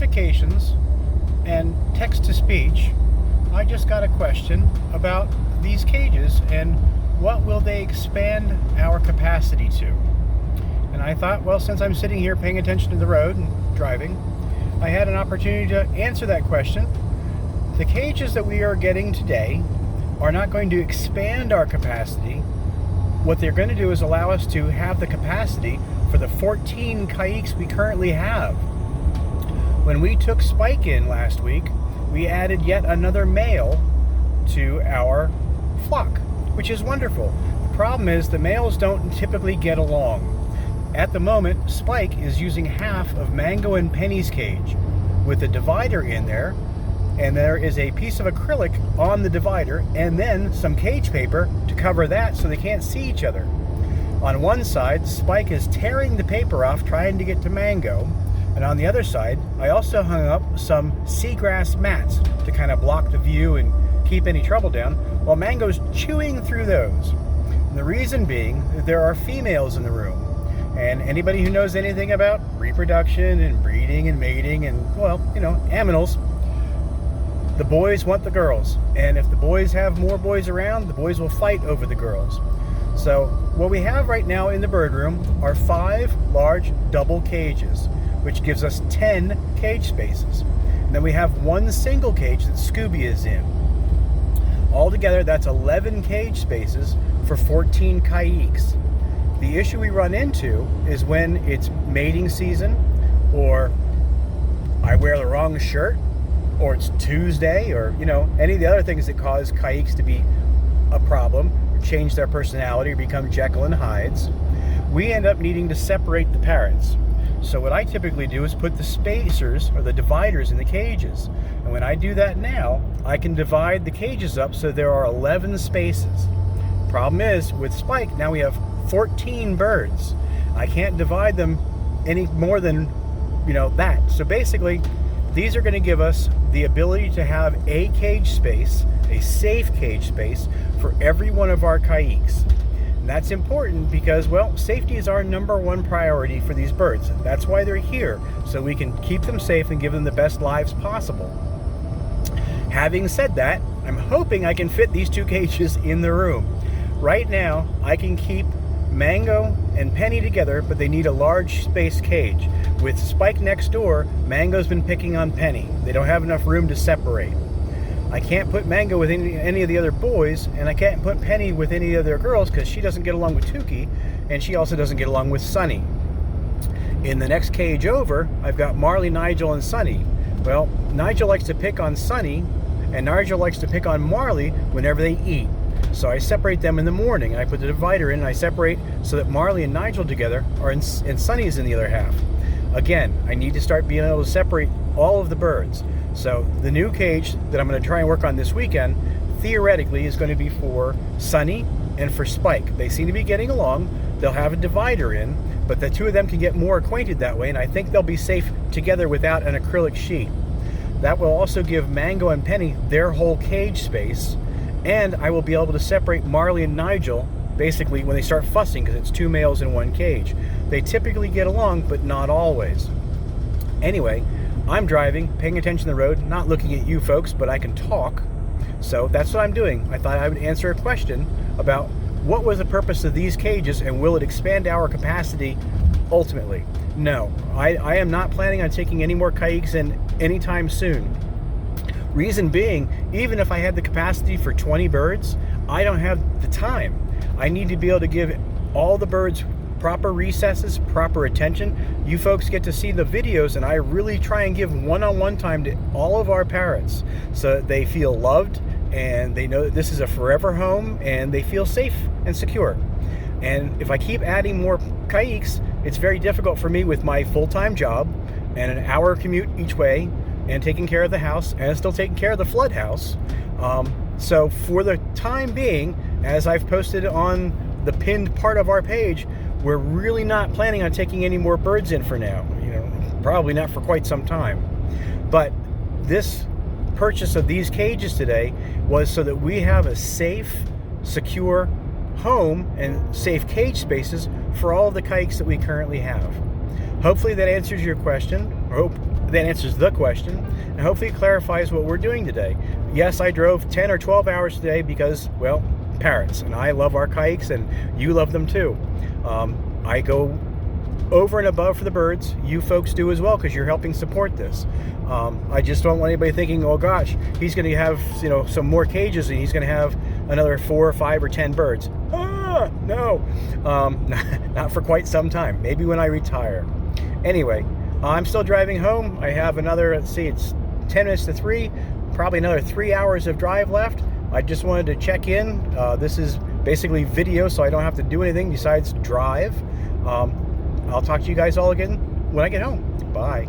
notifications and text-to-speech, I just got a question about these cages and what will they expand our capacity to. And I thought, well, since I'm sitting here paying attention to the road and driving, I had an opportunity to answer that question. The cages that we are getting today are not going to expand our capacity. What they're going to do is allow us to have the capacity for the 14 Caiques we currently have. When we took Spike in last week, we added yet another male to our flock, which is wonderful. The problem is the males don't typically get along. At the moment, Spike is using half of Mango and Penny's cage with a divider in there, and there is a piece of acrylic on the divider and then some cage paper to cover that so they can't see each other. On one side, Spike is tearing the paper off trying to get to Mango, and on the other side, I also hung up some seagrass mats to kind of block the view and keep any trouble down, while Mango's chewing through those. And the reason being, there are females in the room. And anybody who knows anything about reproduction and breeding and mating and, well, aminals, the boys want the girls. And if the boys have more boys around, the boys will fight over the girls. So what we have right now in the bird room are 5 large double cages, which gives us 10 cage spaces. And then we have 1 single cage that Scooby is in. Altogether, that's 11 cage spaces for 14 Caiques. The issue we run into is when it's mating season, or I wear the wrong shirt, or it's Tuesday, or any of the other things that cause Caiques to be a problem, or change their personality, or become Jekyll and Hydes. We end up needing to separate the parrots. So what I typically do is put the spacers or the dividers in the cages. And when I do that now, I can divide the cages up so there are 11 spaces. Problem is, with Spike, now we have 14 birds. I can't divide them any more than, that. So basically, these are going to give us the ability to have a cage space, a safe cage space, for every one of our Caiques. And that's important because, well, safety is our #1 priority for these birds. That's why they're here, so we can keep them safe and give them the best lives possible. Having said that, I'm hoping I can fit these 2 cages in the room. Right now, I can keep Mango and Penny together, but they need a large space cage. With Spike next door, Mango's been picking on Penny. They don't have enough room to separate. I can't put Mango with any of the other boys, and I can't put Penny with any of the other girls because she doesn't get along with Tukey, and she also doesn't get along with Sunny. In the next cage over, I've got Marley, Nigel, and Sunny. Well, Nigel likes to pick on Sunny, and Nigel likes to pick on Marley whenever they eat. So I separate them in the morning. I put the divider in and I separate so that Marley and Nigel together are and Sunny's in the other half. Again, I need to start being able to separate all of the birds. So the new cage that I'm going to try and work on this weekend, theoretically, is going to be for Sunny and for Spike. They seem to be getting along. They'll have a divider in, but the 2 of them can get more acquainted that way, and I think they'll be safe together without an acrylic sheet. That will also give Mango and Penny their whole cage space, and I will be able to separate Marley and Nigel basically when they start fussing because it's 2 males in 1 cage. They typically get along, but not always. Anyway, I'm driving, paying attention to the road, not looking at you folks, but I can talk. So that's what I'm doing. I thought I would answer a question about what was the purpose of these cages and will it expand our capacity ultimately? No, I am not planning on taking any more Caiques in anytime soon. Reason being, even if I had the capacity for 20 birds, I don't have the time. I need to be able to give all the birds proper recesses, proper attention. You folks get to see the videos, and I really try and give one-on-one time to all of our parrots so that they feel loved and they know that this is a forever home and they feel safe and secure. And if I keep adding more Caiques, it's very difficult for me with my full-time job and an hour commute each way and taking care of the house and still taking care of the flood house. So for the time being, as I've posted on the pinned part of our page, we're really not planning on taking any more birds in for now. Probably not for quite some time. But this purchase of these cages today was so that we have a safe, secure home and safe cage spaces for all of the Caiques that we currently have. Hopefully that answers your question. I hope that answers the question, and hopefully it clarifies what we're doing today. Yes, I drove 10 or 12 hours today because, well, parrots, and I love our Caiques, and you love them too. I go over and above for the birds. You folks do as well because you're helping support this. I just don't want anybody thinking, oh gosh, he's going to have some more cages and he's going to have another 4 or 5 or 10 birds. No, not for quite some time. Maybe when I retire. Anyway, I'm still driving home. I have another, let's see, it's 10 minutes to 3, probably another 3 hours of drive left. I just wanted to check in. This is basically video, so I don't have to do anything besides drive. I'll talk to you guys all again when I get home. Bye.